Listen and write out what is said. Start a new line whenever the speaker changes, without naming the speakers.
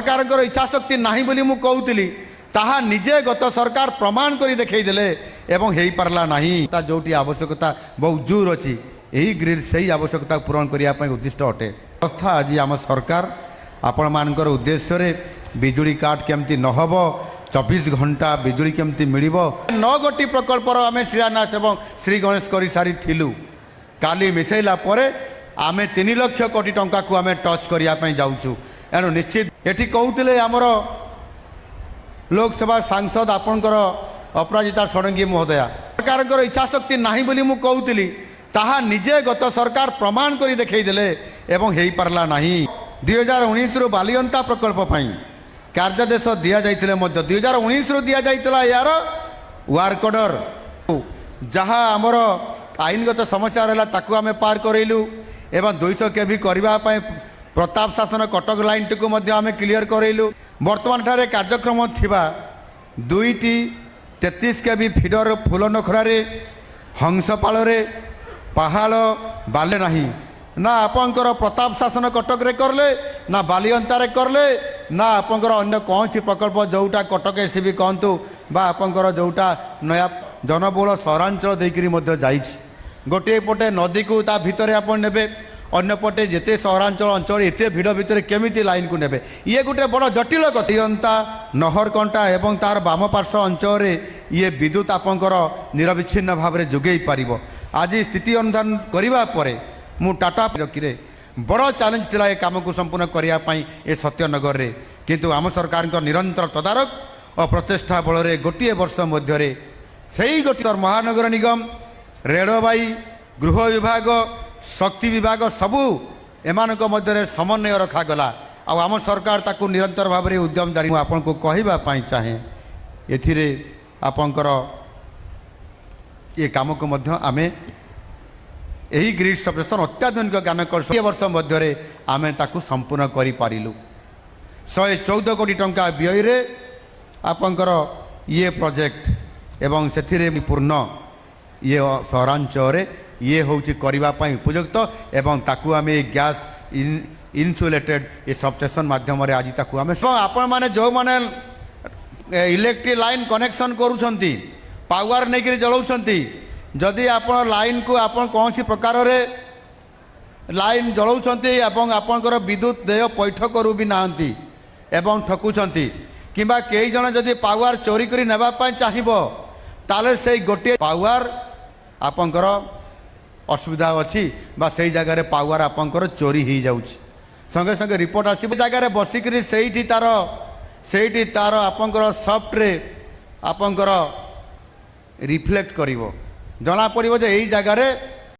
सरकार इच्छा शक्ति नहीं बोली मु कहूली ताहा निजे गत सरकार प्रमाण कर देखईदे एवं हो पार्ला नहीं जोटी आवश्यकता बहुत जोर अच्छी यही ग्रिड से ही आवश्यकता पूरण करने उद्दिष्ट अटे। व्यवस्था आज आम सरकार आपण मानकर उद्देश्य बिजुली काट केमती नहब 24 घंटा बिजुली केमती मिल 9 गोटी प्रकल्पर आम शिलान्यास एवं श्री गणेश कर सारी काली मिसैला आम 3 लाख कोटी टंका को आम टच करने जाऊँ एणु निश्चित ये कहते आमर लोकसभा सांसद आपणकर अपराजिता षडंगी महोदया सरकार इच्छा शक्ति नहीं बोली मु कहूली ताहा निजे गत सरकार प्रमाण कर देखईदे एवं हो पार्ला नहीं 2019 रु बालियंता प्रकल्प कार्यादेश दि जाइए 2019 रु दि जाइए यार वर्क ऑर्डर जहाँ आमर आईनगत समस्या रहा ताकू आम पार करइलु एवं 200 केवी करने प्रताप शासन कटक लाइन टी आम क्लीयर करइलु। वर्तमान ठारे कार्यक्रम थिबा 2टी 33 केवी फीडर फूलनखरा हंसपाल पहाड़ बाले नहीं ना आपंकर प्रताप शासन कटक रे करले ना बालियंतारे करले ना आपंकर अन्य कौन सी प्रकल्प जोटा कटक एसबी कहतु बा आपंकर जोटा नया जनबहुल सहरांचल देकर जाइछि गोटे पटे नदी को ता भितर आपन नेबे अन्य पटे जेते सहरांचल अंचल एते भिड़ भितर केमिति लाइन को नेबे ये गोटे बड़ जटिल कथियंता नहरकंटा एवं तार बाम पार्श्व अंचल ये विद्युत आपंकर निरविच्छिन्न भाव में जोगई पारिबो। आज स्थिति अनुधान करने पर मु टाटा रखिरे बड़ चैलेंज थिला ए काम को संपूर्ण करने ये सत्यनगर रे किंतु आम सरकार निरंतर तदारक और प्रचेषा बल गोटे वर्ष मध्य से गोटे महानगर निगम रेलवाई गृह विभाग शक्ति विभाग सबू एमान मध्य समन्वय रखागला आम सरकार ताकू निरंतर भाव में उद्यम जारी आपन को कहवाई चाहे एथिरे आपंकर ये काम को मध्य आमे यही ग्रिड सबस्टेशन अत्याधुनिक ज्ञान कौशल वर्ष मध्य आमे ताकू संपूर्ण करि पारिलु 114 कोटी टंका व्यय रे आपंकर ये प्रोजेक्ट एवं से पूर्ण ये सहरांचल ये हूँ करने उपयुक्त एवं ताकू आम गैस इन्सुलेटेड ये सबस्टेशन माध्यम आज ताकू आम आपण मैंने जो मैंने इलेक्ट्रिक लाइन कनेक्शन करुँच पावर नहीं जलाऊँच जदि आप लाइन को आप कौन सी प्रकार रे लाइन जलाऊँच आपंकर विद्युत देय पैठ करू भी नाहंती एवं ठकुंट कि कई जन जदि पावर चोरी कर नापी चाहिए ताले से गोटे पावर आपंकर असुविधा अच्छी से जगह पावर आपंकर चोरी हो जाऊँच संगे संगे रिपोर्ट आस जगार बसिक तार आपंकर सफ्ट्रे आपंकर रिफ्लेक्ट करिवो जना पड़ो जे यही जगह